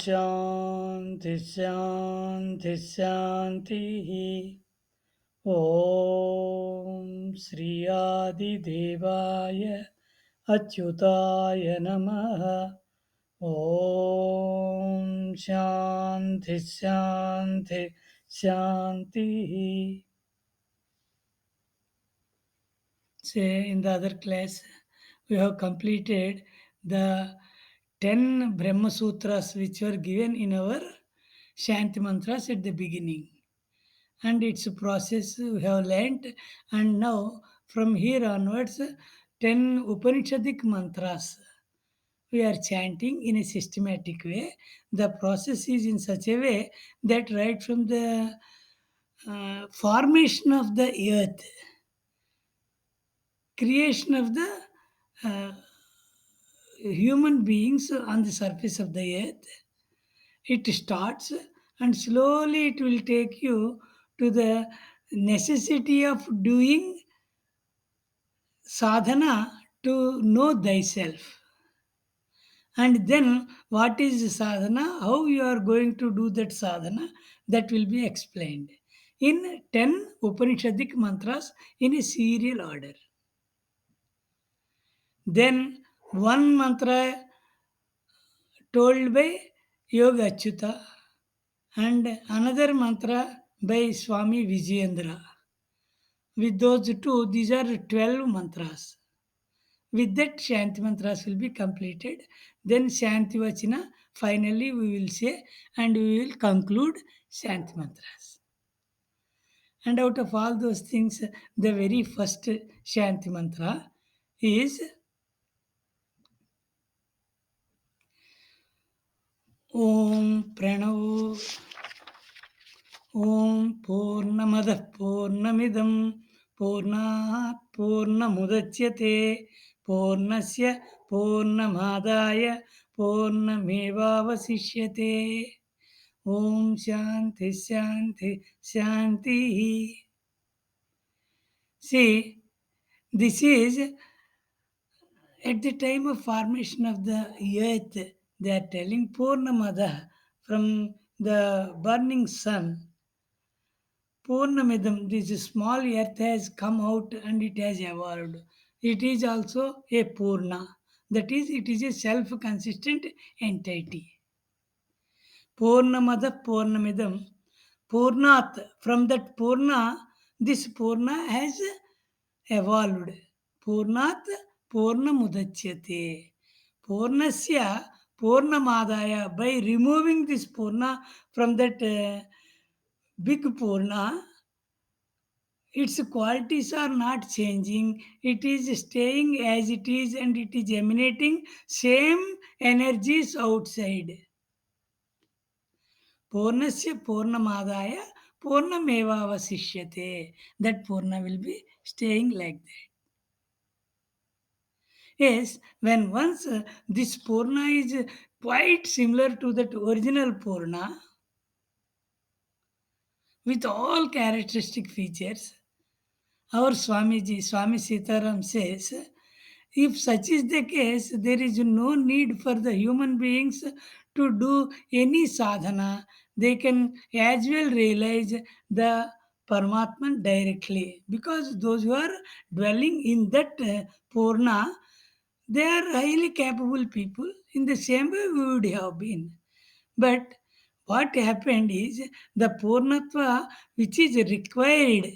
शांति शांति शांति. ओम श्री आदिदेवाय अच्युताय नमः. ओम शांति शांति शांति. Say in the other class, we have completed the 10 Brahma Sutras which were given in our Shanti Mantras at the beginning. And its process we have learnt. And now, from here onwards, 10 Upanishadic mantras we are chanting in a systematic way. The process is in such a way that right from the formation of the earth, creation of the uh, human beings on the surface of the earth, it starts and slowly it will take you to the necessity of doing sadhana to know thyself. And then what is sadhana, how you are going to do that sadhana, that will be explained in 10 Upanishadic mantras in a serial order. Then one mantra told by Yoga Achyuta and another mantra by Swami Vijayendra. With those two, these are 12 mantras. With that, Shanti mantras will be completed. Then Shanti Vachana, finally we will say, and we will conclude Shanti mantras. And out of all those things, the very first Shanti mantra is Om Pranav. Om Purnamadah Purnamidam Purnat Purnamudachyate Purnasya Purnamadaya Purnamevavasishyate. Om Shanti Shanti Shanti. See, this is at the time of formation of the earth. They are telling Purnamada from the burning sun. Purnamidam, this small earth has come out and it has evolved. It is also a Purna. That is, it is a self-consistent entity. Purnamada Purnamidam. Purnat, from that Purna, this Purna has evolved. Purnat Purnamudachyate. Purnasya Purnamadaya. By removing this Purna from that big Purna, its qualities are not changing. It is staying as it is and it is emanating same energies outside. Purnasya Purnamadaya Purnameva Vasishyate. That Purna will be staying like that. Yes, when once this Purna is quite similar to that original Purna with all characteristic features, our Swamiji, Swami Sitaram says, if such is the case, there is no need for the human beings to do any sadhana. They can as well realize the Paramatman directly, because those who are dwelling in that Purna, they are highly capable people. In the same way we would have been. But what happened is the Purnatva which is required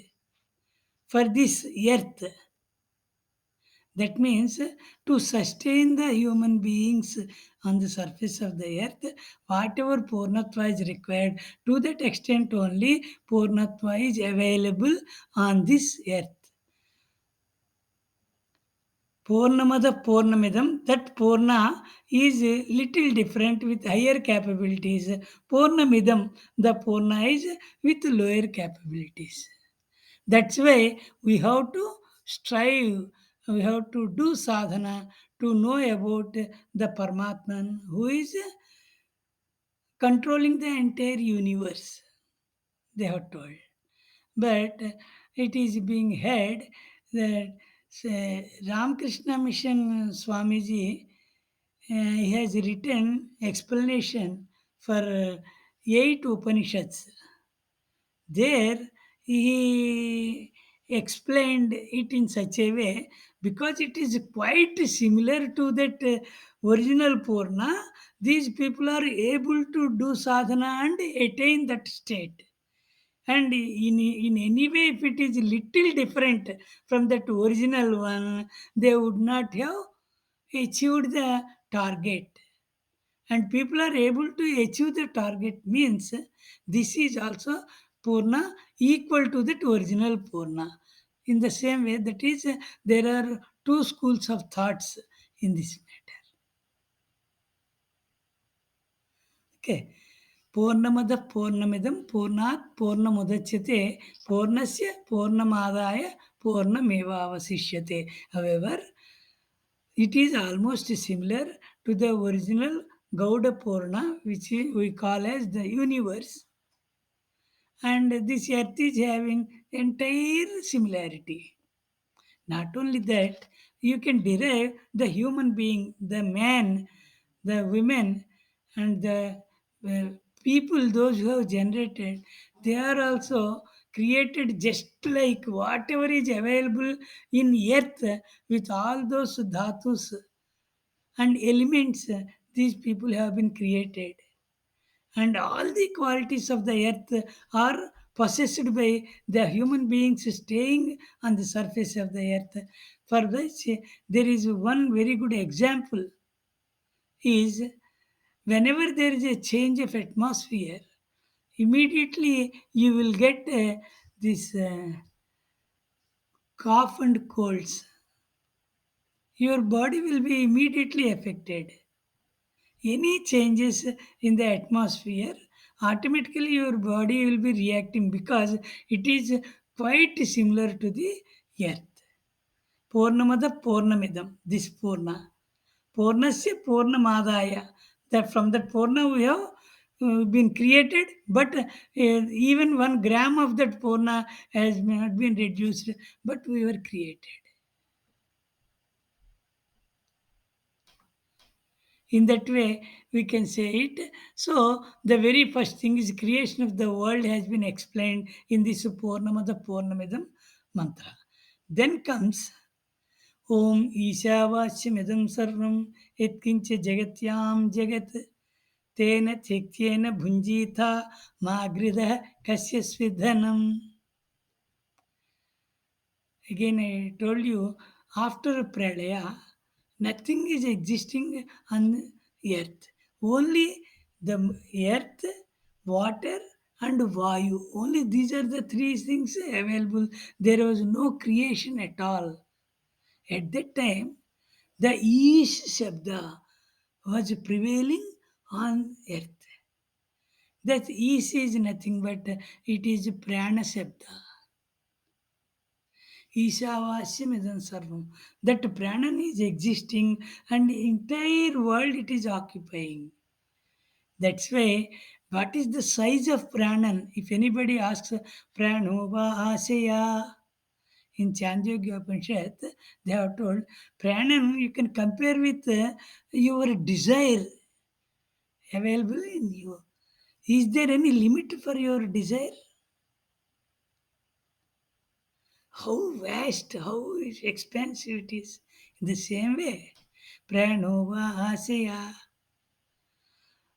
for this earth, that means to sustain the human beings on the surface of the earth, whatever Purnatva is required, to that extent only Purnatva is available on this earth. Purnamada Purnamidam, that Purna is a little different with higher capabilities. Purnamidam, the Purna is with lower capabilities. That's why we have to strive, we have to do sadhana to know about the Paramatman who is controlling the entire universe, they have told. But it is being heard that Ramakrishna Mission Swamiji he has written explanation for 8 Upanishads. There he explained it in such a way because it is quite similar to that original Purna. These people are able to do sadhana and attain that state. And in any way, if it is little different from that original one, they would not have achieved the target. And people are able to achieve the target means this is also purna equal to that original purna. In the same way, that is, there are two schools of thoughts in this matter. Okay. Purnamada Purnamidam Purnat Purnamudachyate Purnasya Purnamadaya Purnameva Avasishyate. However, it is almost similar to the original Gauda Purna, which we call as the universe, and this earth is having entire similarity. Not only that, you can derive the human being, the man, the women, and the uh, people, those who have generated, they are also created just like whatever is available in earth with all those dhatus and elements, these people have been created, and all the qualities of the earth are possessed by the human beings staying on the surface of the earth. For which there is one very good example is whenever there is a change of atmosphere, immediately you will get this cough and colds. Your body will be immediately affected. Any changes in the atmosphere, automatically your body will be reacting because it is quite similar to the earth. Purnamada Purnamidam, this Purna. Purnasya Purnamadaya. That from that Purna we have been created, but even 1 gram of that Purna has not been reduced, but we were created. In that way we can say it. So the very first thing is creation of the world has been explained in this purnamada purnamidam mantra. Then comes om ishavashyamidam sarvam yatkincha jagatyam jagat tena thyaktyena bhunjitha magridah kasya svidhanam. Again, I told you, after Pralaya, nothing is existing on earth. Only the earth, water, and Vayu. Only these are the three things available. There was no creation at all. At that time, the Ish Shabda was prevailing on earth. That Ish is nothing but it is Prana Shabda. Ishavashyamidam sarvam. That pranan is existing and entire world it is occupying. That's why what is the size of pranan? If anybody asks pranova asaya in Chandogya Upanishad, they have told pranan you can compare with your desire available in you. Is there any limit for your desire? How vast, how expansive it is. In the same way, pranova asaya.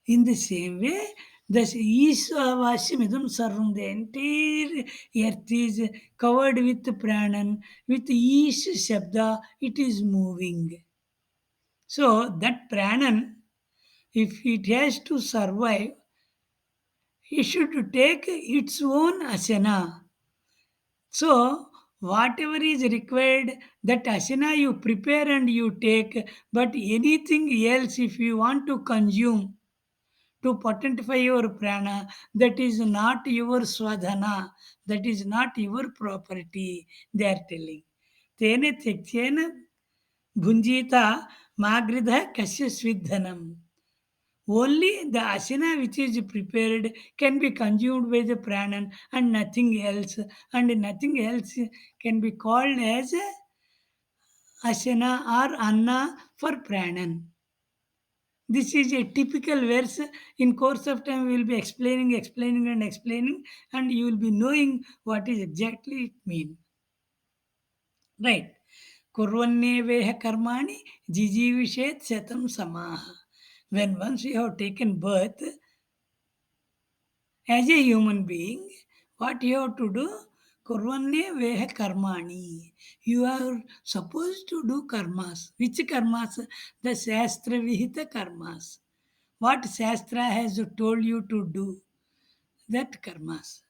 In the same way, thus Ishavashyamidam sarvam, the entire earth is covered with pranan, with Ish Shabda, it is moving. So that pranan, if it has to survive, it should take its own asana. So, whatever is required, that asana you prepare and you take, but anything else, if you want to consume to potentify your prana, that is not your swadhana, that is not your property, they are telling. Tene tyaktena bhunjita magridha kasya svidhanam. Only the asana which is prepared can be consumed by the pranan and nothing else. And nothing else can be called as asana or anna for pranan. This is a typical verse. In course of time, we will be explaining, and explaining, and you will be knowing what is exactly it mean. Right. Kurvanneveha karmani jijivishet satam samaha. When once you have taken birth as a human being, what you have to do? Kurvanneveha karmani. You are supposed to do karmas. Which karmas? The Shastra Vihita karmas. What Shastra has told you to do, that karmas.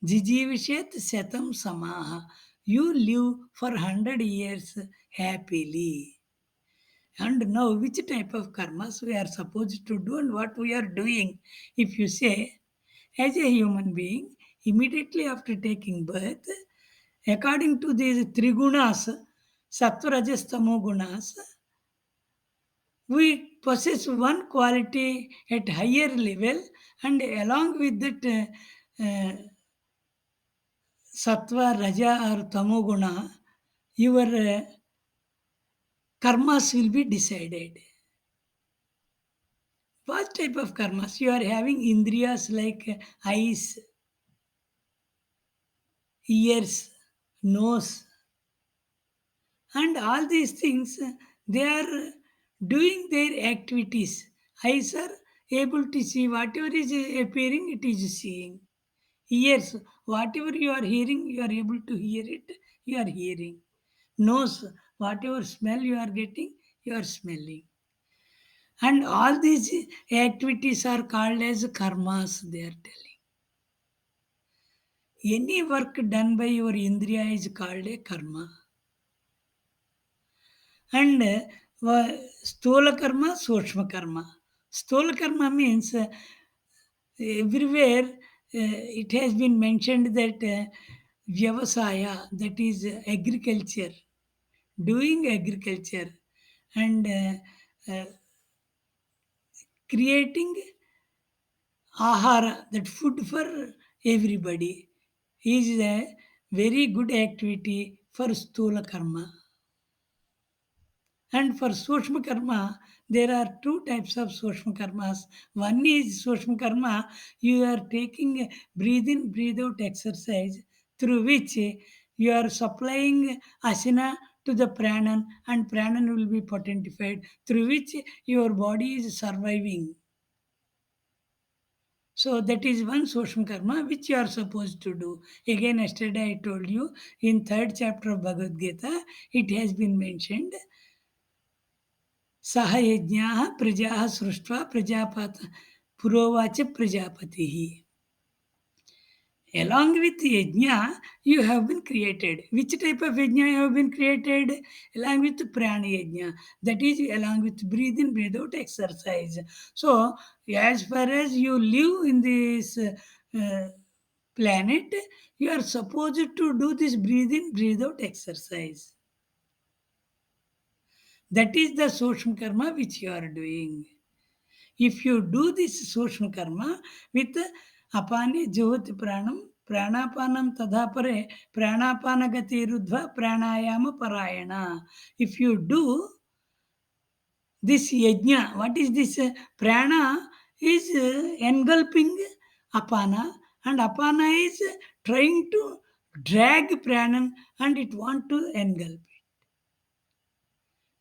Jijivishet Satam Samaha. You live for 100 years happily. And now, which type of karmas we are supposed to do and what we are doing? If you say, as a human being, immediately after taking birth, according to these three gunas, sattva, rajas, tamo gunas, we possess one quality at higher level, and along with that sattva, raja or tamoguna, your karmas will be decided. What type of karmas? You are having indriyas like eyes, ears, nose, and all these things, they are doing their activities. Eyes are able to see whatever is appearing, it is seeing. Ears, whatever you are hearing, you are able to hear it, you are hearing. Nose, whatever smell you are getting, you are smelling. And all these activities are called as karmas, they are telling. Any work done by your indriya is called a karma. And sthola karma, sukshma karma. Sthola karma means everywhere it has been mentioned that vyavasaya, that is agriculture, doing agriculture, and creating ahara, that food for everybody, is a very good activity for stula karma. And for Sushma Karma, there are two types of Sushma Karmas. One is Sushma Karma, you are taking breathe in, breathe out exercise through which you are supplying asana to the pranan, and pranan will be potentified, through which your body is surviving. So that is one Sushma Karma which you are supposed to do. Again, yesterday I told you in third chapter of Bhagavad Gita, it has been mentioned. सह यज्ञा प्रजा सृष्ट्वा Prajapat पुरोवाच Prajapati. Along with yajna, you have been created. Which type of yajna you have been created? Along with prana yajna, that is along with breathe in, breathe out exercise. So as far as you live in this planet, you are supposed to do this breathe in, breathe out exercise. That is the Sushma karma which you are doing. If you do this Sushma karma with apane jyoti pranam, pranapanam tadapare, pranapanagati rudva, pranayama parayana. If you do this yajna, what is this? Prana is engulfing apana, and apana is trying to drag pranan, and it want to engulf.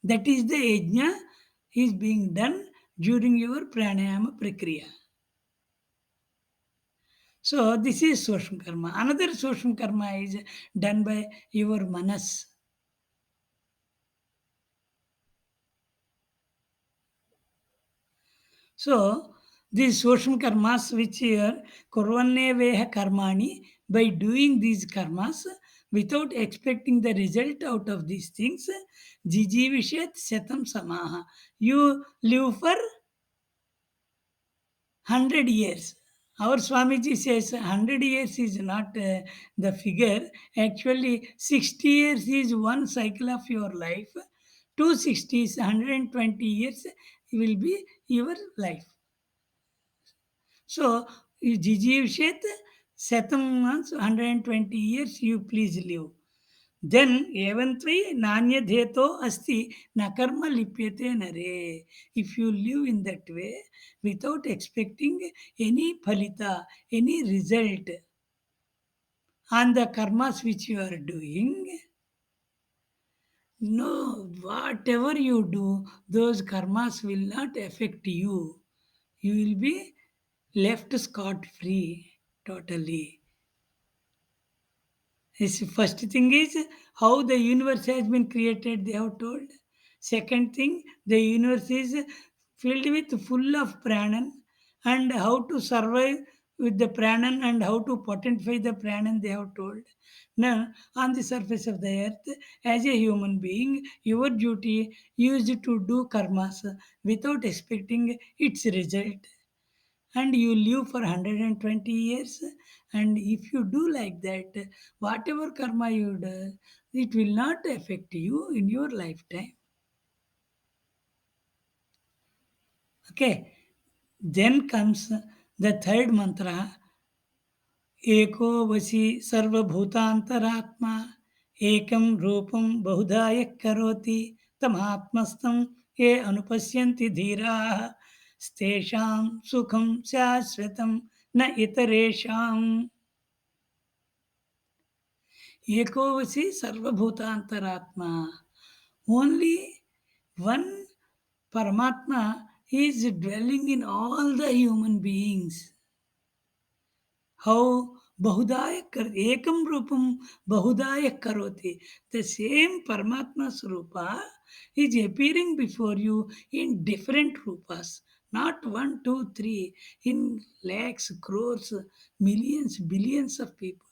That is the yajna is being done during your pranayama prakriya. So this is Sushma Karma. Another Sushma Karma is done by your manas. So these Sushma Karmas which are Kurvanne Veha Karmani, by doing these karmas without expecting the result out of these things, Jijivishet Satam Samaha. You live for 100 years. Our Swamiji says 100 years is not the figure. Actually, 60 years is one cycle of your life. 260 is 120 years will be your life. So, Jijivshet, Satam months, 120 years, you please live. then evantri nanyadheto asti na karma lipyate nare. If you live in that way without expecting any phalita, any result on the karmas which you are doing, no, whatever you do, those karmas will not affect you. You will be left scot free totally. His first thing is how the universe has been created, they have told. Second thing, the universe is filled with full of pranan, and how to survive with the pranan and how to potentify the pranan, they have told. Now, on the surface of the earth, as a human being, your duty is to do karmas without expecting its result, and you live for 120 years, and if you do like that, whatever karma you do, it will not affect you in your lifetime. Okay, then comes the third mantra. एको वशी सर्वभूतांतरात्मा एकं रूपं बहुधा यः करोति तमात्मस्थं ये अनुपश्यन्ति धीराः स्तेषां सुखं शाश्वतं न इतरेषाम्. एको वशी sarvabhutantaratma. Only one Paramatma is dwelling in all the human beings. How bahudaya ekam rupam bahudaya karoti. The same Paramatma Swarupa is appearing before you in different rupas. Not one, two, three, in lakhs, crores, millions, billions of people.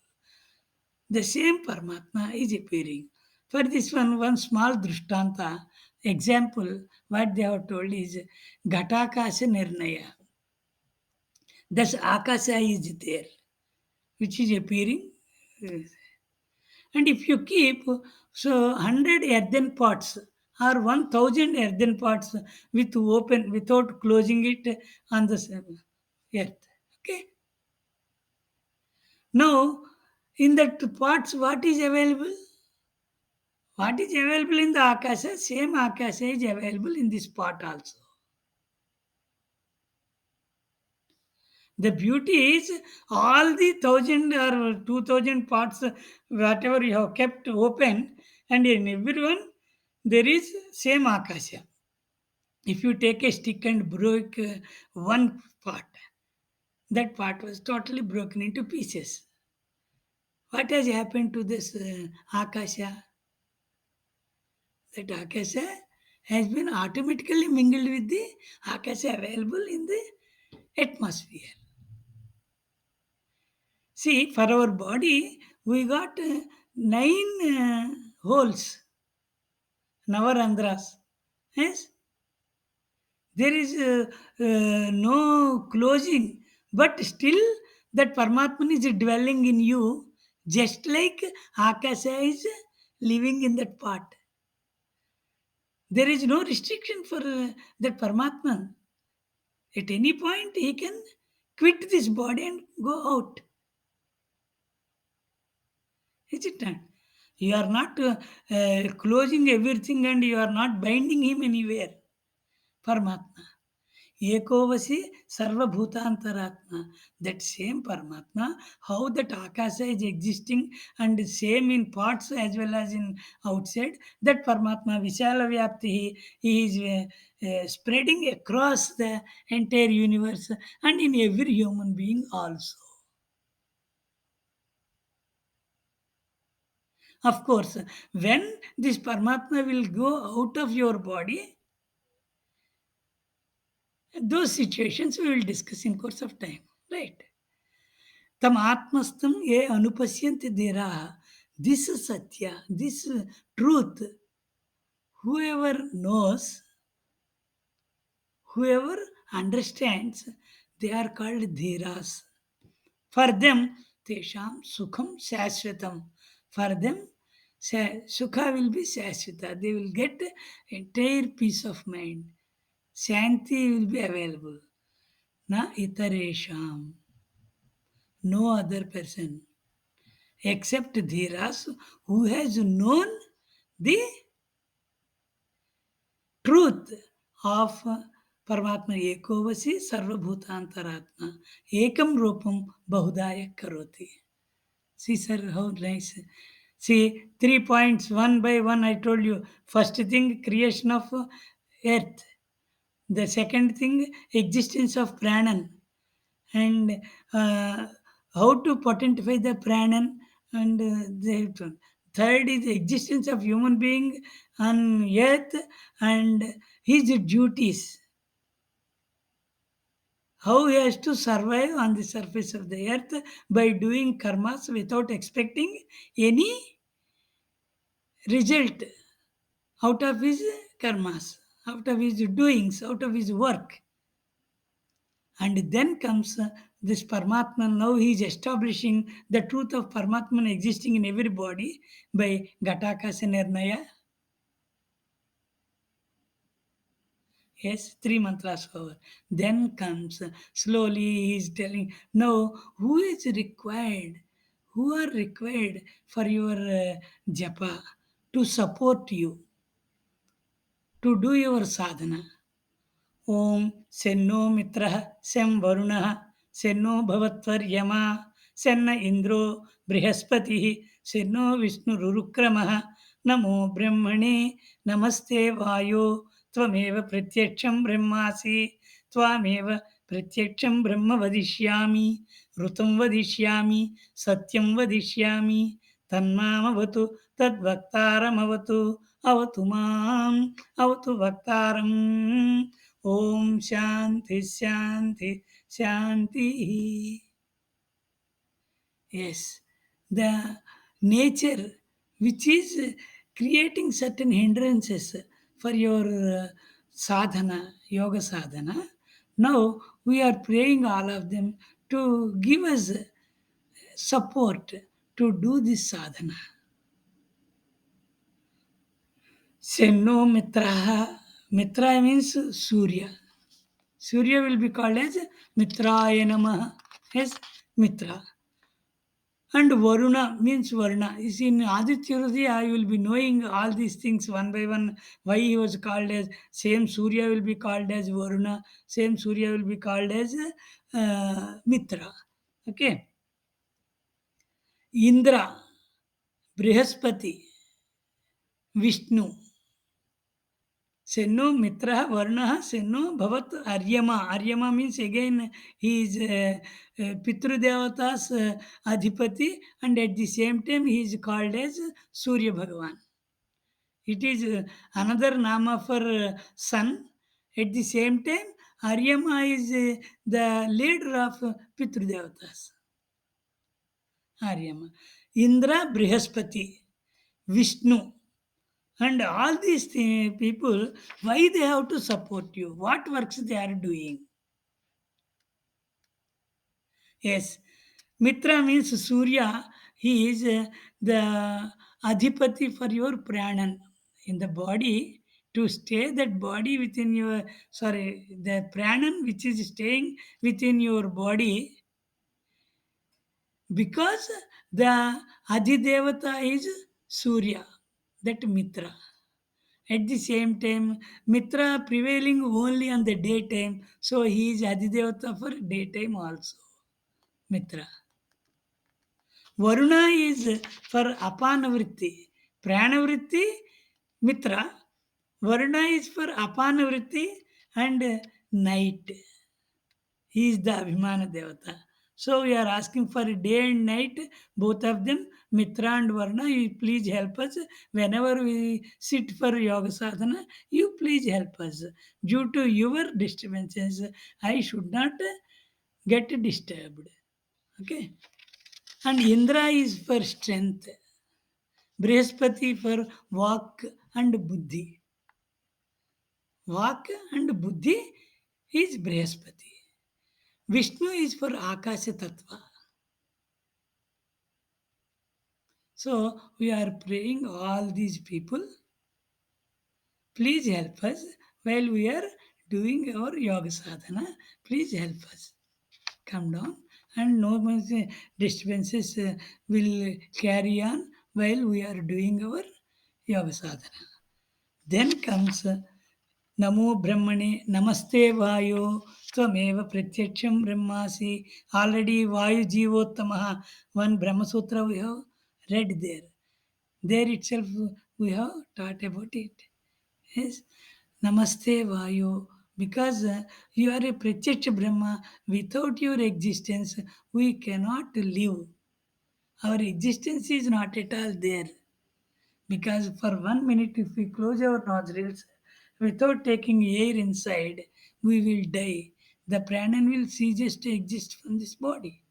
The same Paramatma is appearing. For this one small drishtanta, example, what they have told is Ghatakasha Nirnaya. Thus Akasha is there, which is appearing. And if you keep 100 earthen pots or 1000 earthen pots with open without closing it on the earth. Okay. Now, in that pots, what is available? What is available in the Akasha, same Akasha is available in this pot also. The beauty is all the 1000 or 2000 pots, whatever you have kept open, and in everyone there is same Akasha. If you take a stick and break one pot, that pot was totally broken into pieces. What has happened to this Akasha? That Akasha has been automatically mingled with the Akasha available in the atmosphere. See, for our body, we got nine holes, Navarandras. Yes, there is no closing, but still that Paramatman is dwelling in you, just like Akasha is living in that pot. There is no restriction for that Paramatman. At any point, he can quit this body and go out. Is it not? You are not closing everything and you are not binding him anywhere. Paramatma. Ekovasi Sarva Bhutantaratma. That same Paramatma, how that Akasha is existing and same in parts as well as in outside, that Paramatma Vishala Vyapti, he is spreading across the entire universe and in every human being also. Of course, when this Paramatma will go out of your body, those situations we will discuss in course of time. Right. Tam atmastam ye anupasyanti deraha. This is satya, this truth. Whoever knows, whoever understands, they are called dheras. For them, tesham sukham shashvatam. For them, sukha will be shashvata. They will get entire peace of mind. Shanti will be available. Na itaresham. No other person. except Dhiras who has known the truth of Paramatma Ekovasi Sarvabhutantaratma Ekam Rupam Bahudaya Karoti. See, sir, how nice. See, 3 points, one by one. I told you. First thing, creation of earth. The second thing, existence of pranan. And how to potentify the pranan. And third is the existence of human being on earth and his duties. How he has to survive on the surface of the earth by doing karmas without expecting any result out of his karmas, out of his doings, out of his work. And then comes this Paramatman. Now he is establishing the truth of Paramatman existing in everybody by Ghataka Nirnaya. Yes, 3 mantras over. Then comes slowly he is telling, now who is required? Who are required for your japa to support you, to do your sadhana? ॐ सेन्नो मित्रः शं वरुणः सेन्नो भवत्वर्यमा सेन्न इन्द्रो बृहस्पतिः सेन्नो विष्णुरुक्रमः नमो ब्रह्मणे नमस्ते वायो त्वमेव प्रत्यक्षं ब्रह्मासि त्वामेव प्रत्यक्षं ब्रह्म वदिष्यामि ऋतं वदिष्यामि सत्यं वदिष्यामि तन्मामवतु तद्वक्तारमवतु अवतु माम् अवतु वक्तारम् Om Shanti Shanti Shanti. Yes, the nature which is creating certain hindrances for your sadhana, yoga sadhana. Now we are praying all of them to give us support to do this sadhana. Senno Mitraha. Mitra means Surya. Surya will be called as Mitraya Namaha, as Mitra. And Varuna means Varuna. Is in Aditya Hridaya, I will be knowing all these things one by one. Why he was called as same Surya will be called as Varuna, same Surya will be called as Mitra. Okay. Indra, Brihaspati, Vishnu. Senno Mitra Varna Senno Bhavat Aryama. Aryama means again he is Pitru Devatas Adhipati, and at the same time he is called as Surya Bhagavan. It is another nama for sun. At the same time, Aryama is the leader of Pitru Devatas. Aryama. Indra Brihaspati. Vishnu. And all these people, why they have to support you? What works they are doing? Yes, Mitra means Surya. He is the Adhipati for your pranan in the body. To stay that body within your, sorry, the pranan which is staying within your body, because the Adhidevata is Surya, that Mitra. At the same time, Mitra prevailing only on the daytime, so he is Adidevata for daytime also. Mitra. Varuna is for Apanavritti. Pranavritti, Mitra. Varuna is for Apanavritti and night. He is the Abhimana Devata. So we are asking for day and night, both of them, Mitra and Varna. You please help us. Whenever we sit for yoga sadhana, you please help us. Due to your disturbances, I should not get disturbed. Okay. And Indra is for strength. Brihaspati for Vak and Buddhi. Vak and Buddhi is Brihaspati. Vishnu is for Akasha Tattva. So we are praying all these people. Please help us while we are doing our yoga sadhana. Please help us. Come down and no much disturbances will carry on while we are doing our yoga sadhana. Then comes Namo Brahmane Namaste Vayo Tvameva Pratyaksham Brahmasi. Already Vayu Jivottamaha, one Brahma Sutra we have read there. There itself we have taught about it. Yes. Namaste Vayu. Because you are a Pratyaksha Brahma, without your existence, we cannot live. Our existence is not at all there. Because for 1 minute, if we close our nostrils without taking air inside, we will die. The prana will cease to exist from this body.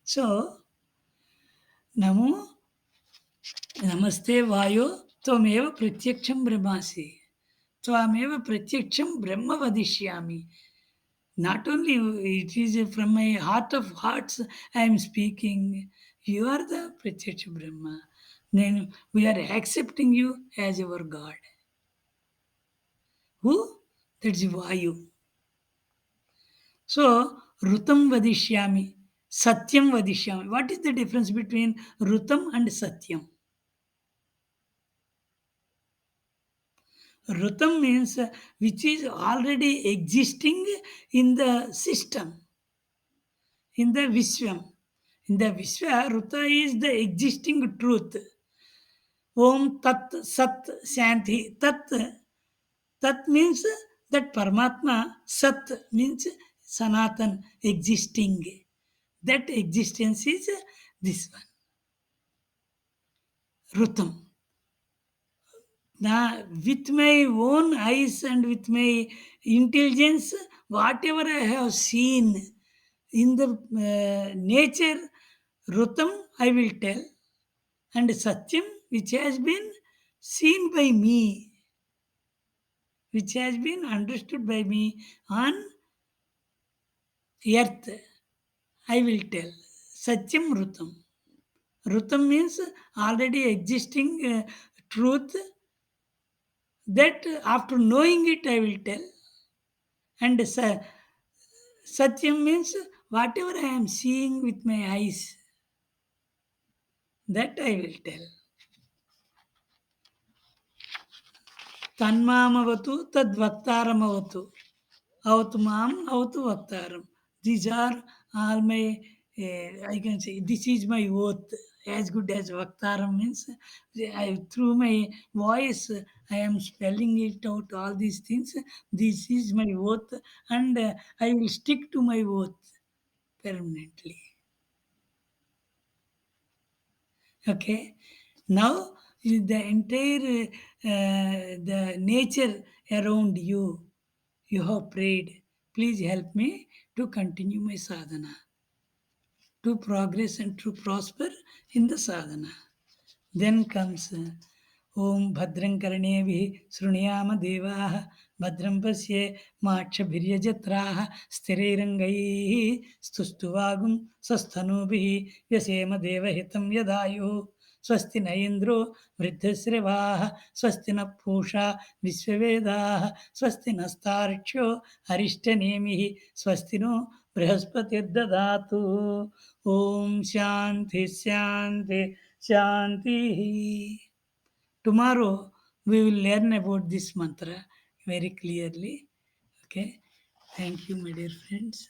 So, Namo Namaste Vayo Tvameva Pratyaksham Brahmasi. Tvameva Pratyaksham Brahma Vadishyami. Not only it is from my heart of hearts I am speaking, you are the Pratyaksha Brahma. Then we are accepting you as our God. Who? That's Vayu. So, Rutam Vadishyami, Satyam Vadishyami. What is the difference between Rutam and Satyam? Rutam means which is already existing in the system, in the Vishwam. In the Vishwa, Ruta is the existing truth. Om Tat Sat Shanti. Tat means that Paramatma, Sat means Sanatan, existing. That existence is this one, Rutam. Now, with my own eyes and with my intelligence, whatever I have seen in the nature, Rutam I will tell, and Satyam which has been seen by me, which has been understood by me on earth, I will tell. Satyam Rutam. Rutam means already existing truth that after knowing it I will tell. And Satyam means whatever I am seeing with my eyes, that I will tell. Tanmamavatu tadvaktaramavatu. Avatu mam, avatu vaktaram. These are all my, I can say, this is my oath. As good as vaktaram means, through my voice, I am spelling it out, all these things. This is my oath, and I will stick to my oath permanently. Okay. Now, the entire the nature around you, you have prayed. Please help me to continue my sadhana, to progress and to prosper in the sadhana. Then comes Om Bhadram Karnevi Srunyama Devaha Bhadram Pasye Makshabhiryajatraha Sthirirangai Stustuvagum Sasthanubihi Vyasema Devahitam Yadayu Swasti na Indro Vridhasrivaha Swasti na Pusha Visvavedaha Swasti na Starksho Arishtanemihi Swasti no Brihaspati Dadatu Om Shanti Shanti Shanti. Tomorrow we will learn about this mantra very clearly. Okay. Thank you, my dear friends.